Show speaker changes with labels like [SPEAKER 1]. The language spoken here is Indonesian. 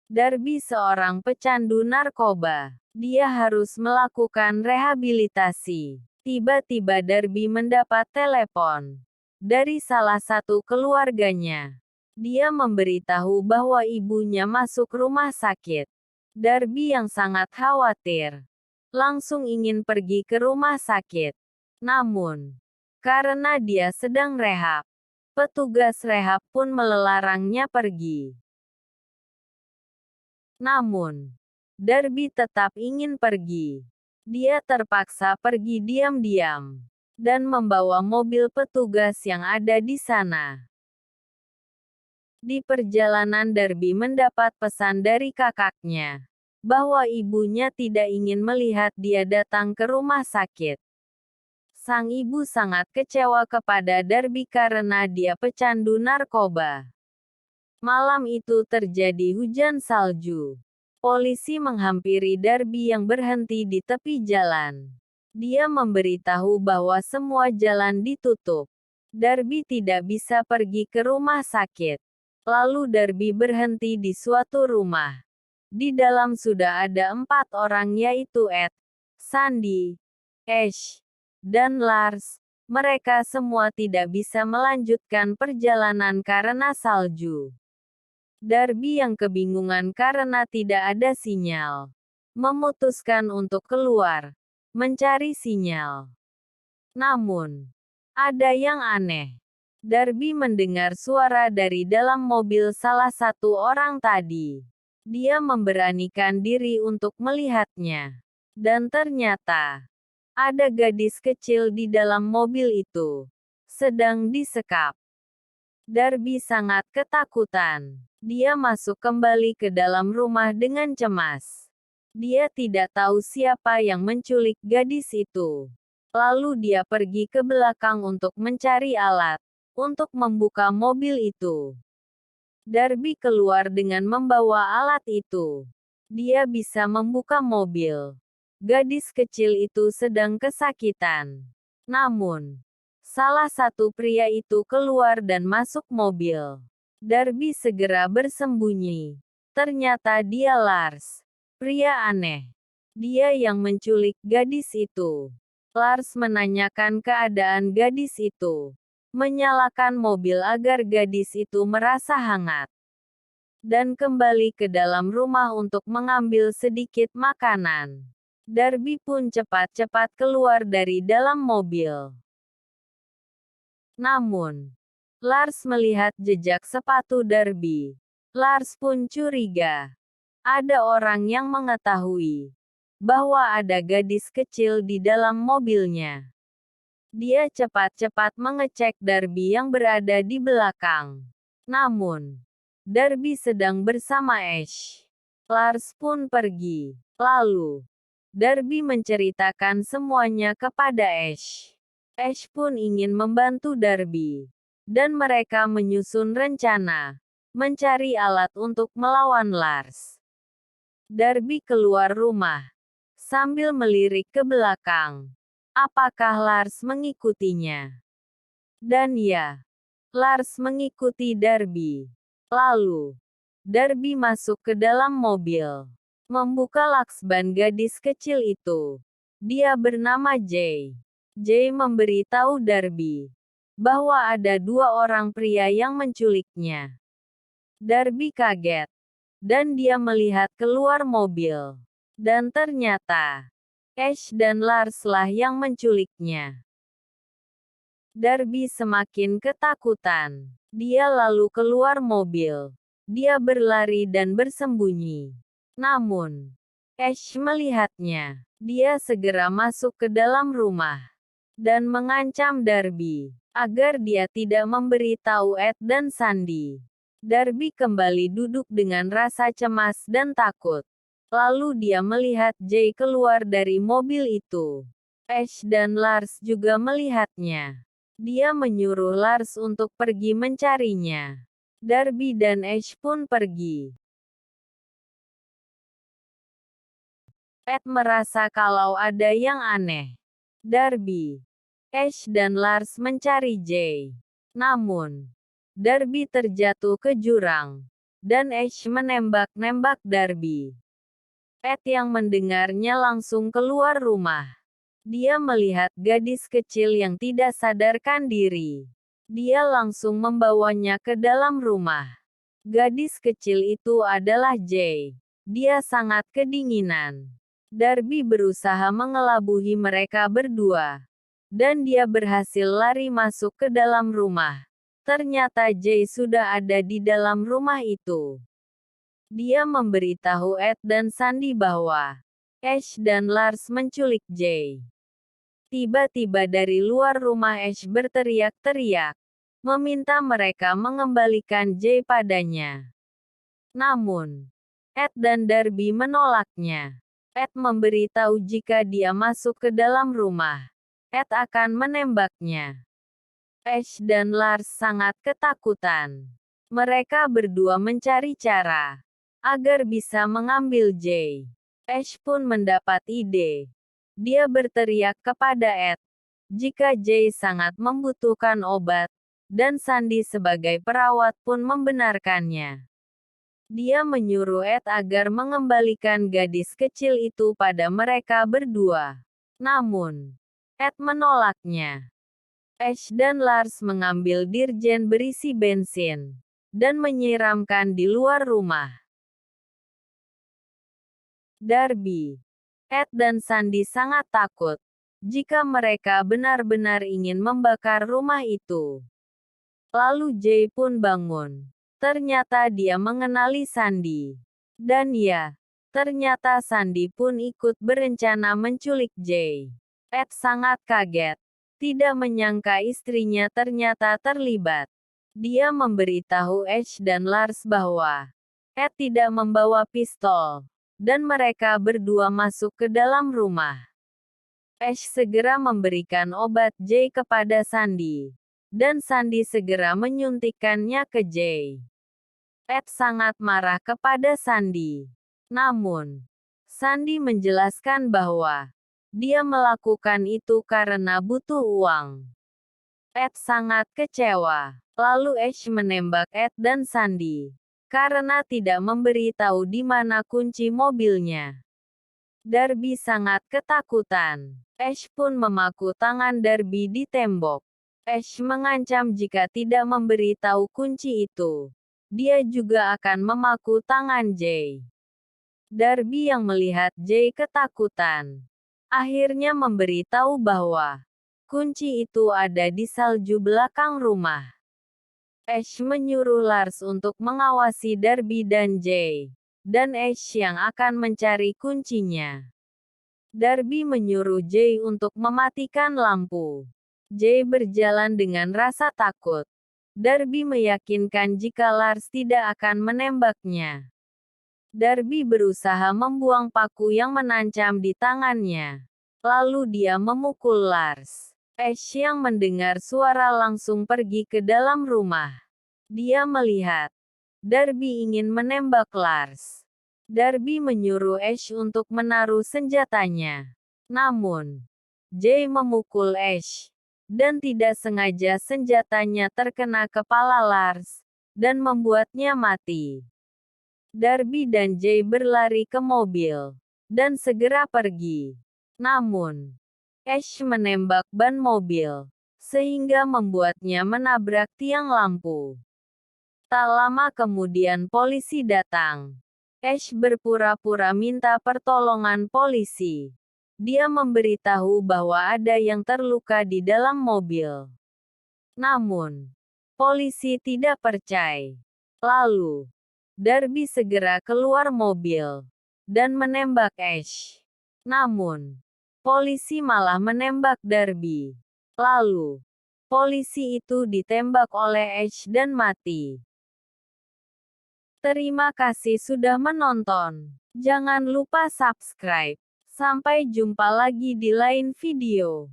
[SPEAKER 1] Darby seorang pecandu narkoba. Dia harus melakukan rehabilitasi. Tiba-tiba Darby mendapat telepon dari salah satu keluarganya. Dia memberitahu bahwa ibunya masuk rumah sakit. Darby yang sangat khawatir langsung ingin pergi ke rumah sakit. Namun, karena dia sedang rehab, petugas rehab pun melarangnya pergi. Namun, Darby tetap ingin pergi. Dia terpaksa pergi diam-diam dan membawa mobil petugas yang ada di sana. Di perjalanan Darby mendapat pesan dari kakaknya bahwa ibunya tidak ingin melihat dia datang ke rumah sakit. Sang ibu sangat kecewa kepada Darby karena dia pecandu narkoba. Malam itu terjadi hujan salju. Polisi menghampiri Darby yang berhenti di tepi jalan. Dia memberitahu bahwa semua jalan ditutup. Darby tidak bisa pergi ke rumah sakit. Lalu Darby berhenti di suatu rumah. Di dalam sudah ada 4 orang yaitu Ed, Sandy, Ash, dan Lars. Mereka semua tidak bisa melanjutkan perjalanan karena salju. Darby yang kebingungan karena tidak ada sinyal, memutuskan untuk keluar, mencari sinyal. Namun, ada yang aneh. Darby mendengar suara dari dalam mobil salah satu orang tadi. Dia memberanikan diri untuk melihatnya. Dan ternyata, ada gadis kecil di dalam mobil itu, sedang disekap. Darby sangat ketakutan. Dia masuk kembali ke dalam rumah dengan cemas. Dia tidak tahu siapa yang menculik gadis itu. Lalu dia pergi ke belakang untuk mencari alat untuk membuka mobil itu. Darby keluar dengan membawa alat itu. Dia bisa membuka mobil. Gadis kecil itu sedang kesakitan. Namun, salah satu pria itu keluar dan masuk mobil. Darby segera bersembunyi. Ternyata dia Lars. Pria aneh. Dia yang menculik gadis itu. Lars menanyakan keadaan gadis itu. Menyalakan mobil agar gadis itu merasa hangat. Dan kembali ke dalam rumah untuk mengambil sedikit makanan. Darby pun cepat-cepat keluar dari dalam mobil. Namun, Lars melihat jejak sepatu Darby. Lars pun curiga. Ada orang yang mengetahui bahwa ada gadis kecil di dalam mobilnya. Dia cepat-cepat mengecek Darby yang berada di belakang. Namun, Darby sedang bersama Ash. Lars pun pergi. Lalu, Darby menceritakan semuanya kepada Ash. Ash pun ingin membantu Darby. Dan mereka menyusun rencana mencari alat untuk melawan Lars. Darby keluar rumah sambil melirik ke belakang. Apakah Lars mengikutinya? Dan ya, Lars mengikuti Darby. Lalu, Darby masuk ke dalam mobil, membuka laksban gadis kecil itu. Dia bernama Jay. Jay memberitahu Darby bahwa ada 2 orang pria yang menculiknya. Darby kaget, dan dia melihat keluar mobil. Dan ternyata, Ash dan Lars lah yang menculiknya. Darby semakin ketakutan. Dia lalu keluar mobil. Dia berlari dan bersembunyi. Namun, Ash melihatnya. Dia segera masuk ke dalam rumah dan mengancam Darby agar dia tidak memberitahu Ed dan Sandy. Darby kembali duduk dengan rasa cemas dan takut. Lalu dia melihat Jay keluar dari mobil itu. Ash dan Lars juga melihatnya. Dia menyuruh Lars untuk pergi mencarinya. Darby dan Ash pun pergi. Ed merasa kalau ada yang aneh. Darby, Ash dan Lars mencari Jay. Namun, Darby terjatuh ke jurang dan Ash menembak-nembak Darby. Ed yang mendengarnya langsung keluar rumah. Dia melihat gadis kecil yang tidak sadarkan diri. Dia langsung membawanya ke dalam rumah. Gadis kecil itu adalah Jay. Dia sangat kedinginan. Darby berusaha mengelabui mereka berdua. Dan dia berhasil lari masuk ke dalam rumah. Ternyata Jay sudah ada di dalam rumah itu. Dia memberitahu Ed dan Sandy bahwa Ash dan Lars menculik Jay. Tiba-tiba dari luar rumah Ash berteriak-teriak, meminta mereka mengembalikan Jay padanya. Namun, Ed dan Darby menolaknya. Ed memberitahu jika dia masuk ke dalam rumah, Ed akan menembaknya. Ash dan Lars sangat ketakutan. Mereka berdua mencari cara agar bisa mengambil Jay. Ash pun mendapat ide. Dia berteriak kepada Ed, jika Jay sangat membutuhkan obat, dan Sandy sebagai perawat pun membenarkannya. Dia menyuruh Ed agar mengembalikan gadis kecil itu pada mereka berdua. Namun, Ed menolaknya. Ash dan Lars mengambil dirjen berisi bensin, dan menyiramkan di luar rumah. Darby, Ed dan Sandy sangat takut jika mereka benar-benar ingin membakar rumah itu. Lalu Jay pun bangun. Ternyata dia mengenali Sandy. Dan ya, ternyata Sandy pun ikut berencana menculik Jay. Ed sangat kaget. Tidak menyangka istrinya ternyata terlibat. Dia memberitahu Ash dan Lars bahwa Ed tidak membawa pistol. Dan mereka berdua masuk ke dalam rumah. Ash segera memberikan obat Jay kepada Sandy. Dan Sandy segera menyuntikkannya ke Jay. Ed sangat marah kepada Sandy. Namun, Sandy menjelaskan bahwa dia melakukan itu karena butuh uang. Ed sangat kecewa. Lalu Ash menembak Ed dan Sandy karena tidak memberitahu di mana kunci mobilnya. Darby sangat ketakutan. Ash pun memaku tangan Darby di tembok. Ash mengancam jika tidak memberitahu kunci itu, dia juga akan memaku tangan Jay. Darby yang melihat Jay ketakutan, akhirnya memberitahu bahwa kunci itu ada di salju belakang rumah. Ash menyuruh Lars untuk mengawasi Darby dan Jay, dan Ash yang akan mencari kuncinya. Darby menyuruh Jay untuk mematikan lampu. Jay berjalan dengan rasa takut. Darby meyakinkan jika Lars tidak akan menembaknya. Darby berusaha membuang paku yang menancap di tangannya. Lalu dia memukul Lars. Ash yang mendengar suara langsung pergi ke dalam rumah. Dia melihat Darby ingin menembak Lars. Darby menyuruh Ash untuk menaruh senjatanya. Namun, Jay memukul Ash. Dan tidak sengaja senjatanya terkena kepala Lars. Dan membuatnya mati. Darby dan Jay berlari ke mobil. Dan segera pergi. Namun, Ash menembak ban mobil, sehingga membuatnya menabrak tiang lampu. Tak lama kemudian polisi datang. Ash berpura-pura minta pertolongan polisi. Dia memberitahu bahwa ada yang terluka di dalam mobil. Namun, polisi tidak percaya. Lalu, Darby segera keluar mobil dan menembak Ash. Namun, polisi malah menembak Darby. Lalu, polisi itu ditembak oleh Ash dan mati. Terima kasih sudah menonton. Jangan lupa subscribe. Sampai jumpa lagi di lain video.